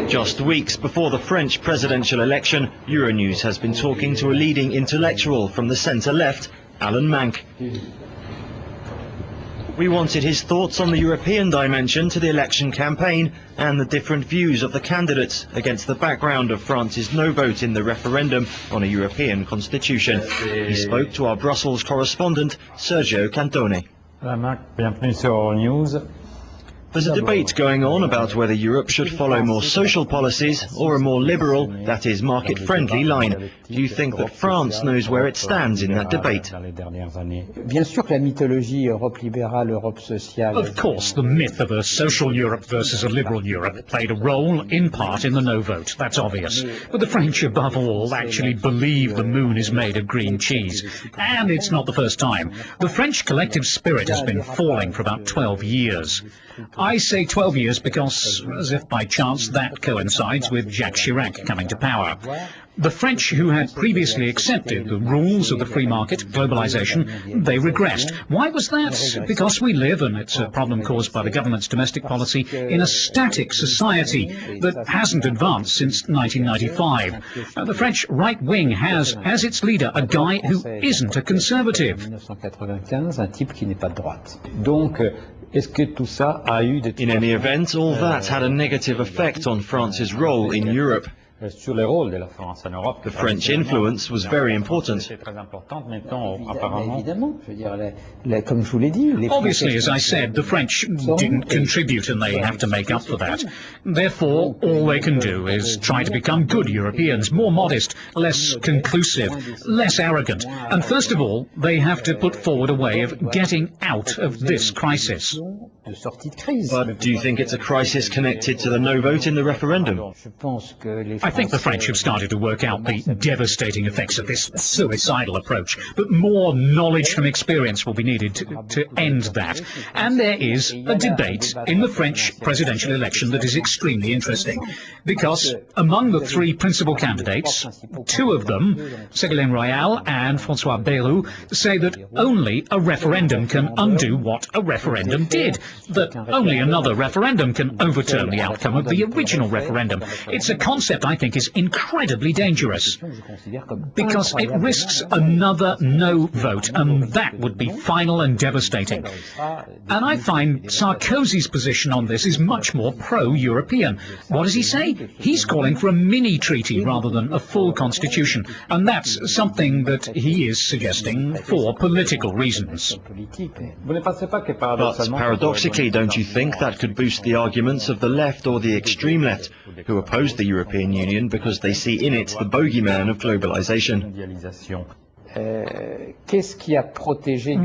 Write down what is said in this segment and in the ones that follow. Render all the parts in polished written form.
Just weeks before the French presidential election, EuroNews has been talking to a leading intellectual from the centre-left, Alain Minc. We wanted his thoughts on the European dimension to the election campaign and the different views of the candidates against the background of France's no vote in the referendum on a European constitution. He spoke to our Brussels correspondent, Sergio Cantone. Alain Minc, bienvenue sur EuroNews. There's a debate going on about whether Europe should follow more social policies or a more liberal, that is market-friendly line. Do you think that France knows where it stands in that debate? Of course, the myth of a social Europe versus a liberal Europe played a role, in part, in the no vote. That's obvious. But the French, above all, actually believe the moon is made of green cheese. And it's not the first time. The French collective spirit has been falling for about 12 years. I say 12 years because, as if by chance, that coincides with Jacques Chirac coming to power. The French, who had previously accepted the rules of the free market, globalization, they regressed. Why was that? Because we live, and it's a problem caused by the government's domestic policy, in a static society that hasn't advanced since 1995. The French right wing has, as its leader, a guy who isn't a conservative. In any event, all that had a negative effect on France's role in Europe. The French influence was very important. Obviously, as I said, the French didn't contribute and they have to make up for that. Therefore, all they can do is try to become good Europeans, more modest, less conclusive, less arrogant. And first of all, they have to put forward a way of getting out of this crisis. But do you think it's a crisis connected to the no vote in the referendum? I think the French have started to work out the devastating effects of this suicidal approach, but more knowledge from experience will be needed to end that. And there is a debate in the French presidential election that is extremely interesting, because among the three principal candidates, two of them, Ségolène Royal and François Bayrou, say that only a referendum can undo what a referendum did, that only another referendum can overturn the outcome of the original referendum. It's a concept I think is incredibly dangerous, because it risks another no vote, and that would be final and devastating. And I find Sarkozy's position on this is much more pro-European. What does he say? He's calling for a mini-treaty rather than a full constitution, and that's something that he is suggesting for political reasons. But paradoxically, don't you think that could boost the arguments of the left or the extreme left, who oppose the European Union because they see in it the bogeyman of globalization?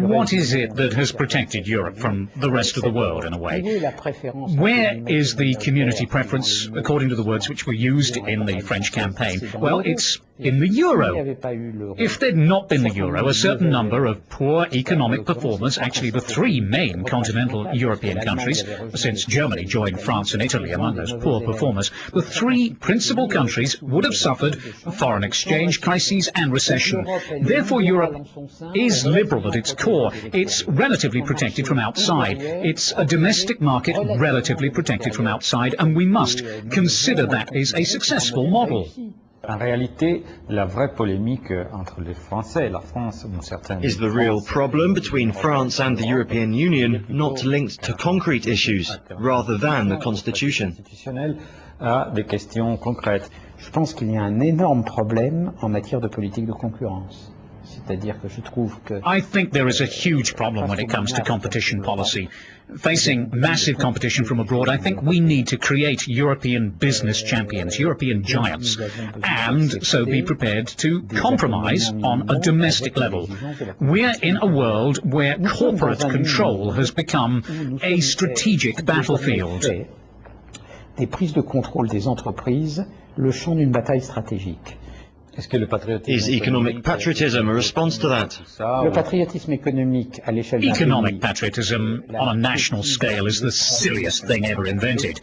What is it that has protected Europe from the rest of the world, in a way? Where is the community preference, according to the words which were used in the French campaign? Well, it's in the euro. If there'd not been the euro, a certain number of poor economic performers, actually the three main continental European countries, since Germany joined France and Italy among those poor performers, the three principal countries would have suffered foreign exchange crises and recession. Therefore, Europe is liberal at its core. It's relatively protected from outside. It's a domestic market relatively protected from outside, and we must consider that is a successful model. Is the real problem between France and the European Union not linked to concrete issues rather than the Constitution? Je pense qu'il y a un énorme problème en matière de politique de concurrence. I think there is a huge problem when it comes to competition policy. Facing massive competition from abroad, I think we need to create European business champions, European giants, and so be prepared to compromise on a domestic level. We're in a world where corporate control has become a strategic battlefield. Des prises de contrôle des entreprises, le champ d'une bataille stratégique. Is economic patriotism a response to that? Economic patriotism on a national scale is the silliest thing ever invented.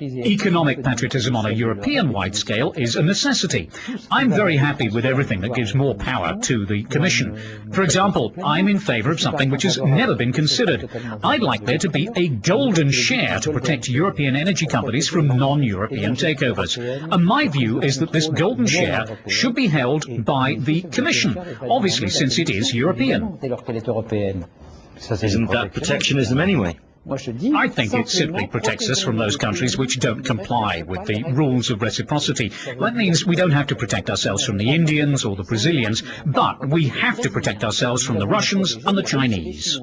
Economic patriotism on a European-wide scale is a necessity. I'm very happy with everything that gives more power to the Commission. For example, I'm in favour of something which has never been considered. I'd like there to be a golden share to protect European energy companies from non-European takeovers. And my view is that this golden share should be held by the Commission, obviously since it is European. Isn't that protectionism anyway? I think it simply protects us from those countries which don't comply with the rules of reciprocity. That means we don't have to protect ourselves from the Indians or the Brazilians, but we have to protect ourselves from the Russians and the Chinese.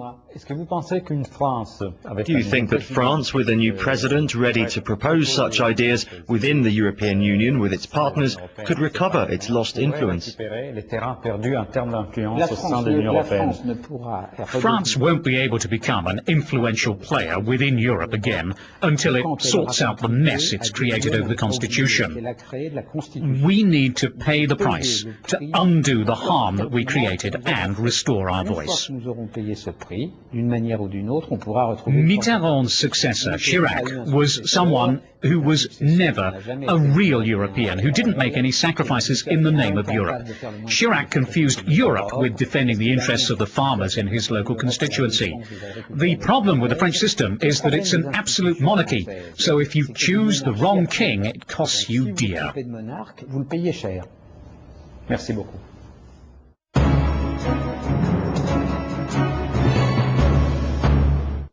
Do you think that France, with a new president ready to propose such ideas within the European Union with its partners, could recover its lost influence? France won't be able to become an influential player within Europe again until it sorts out the mess it's created over the Constitution. We need to pay the price to undo the harm that we created and restore our voice. Mitterrand's successor, Chirac, was someone who was never a real European, who didn't make any sacrifices in the name of Europe. Chirac confused Europe with defending the interests of the farmers in his local constituency. The problem with the French system is that it's an absolute monarchy, so if you choose the wrong king, it costs you dear. Merci beaucoup.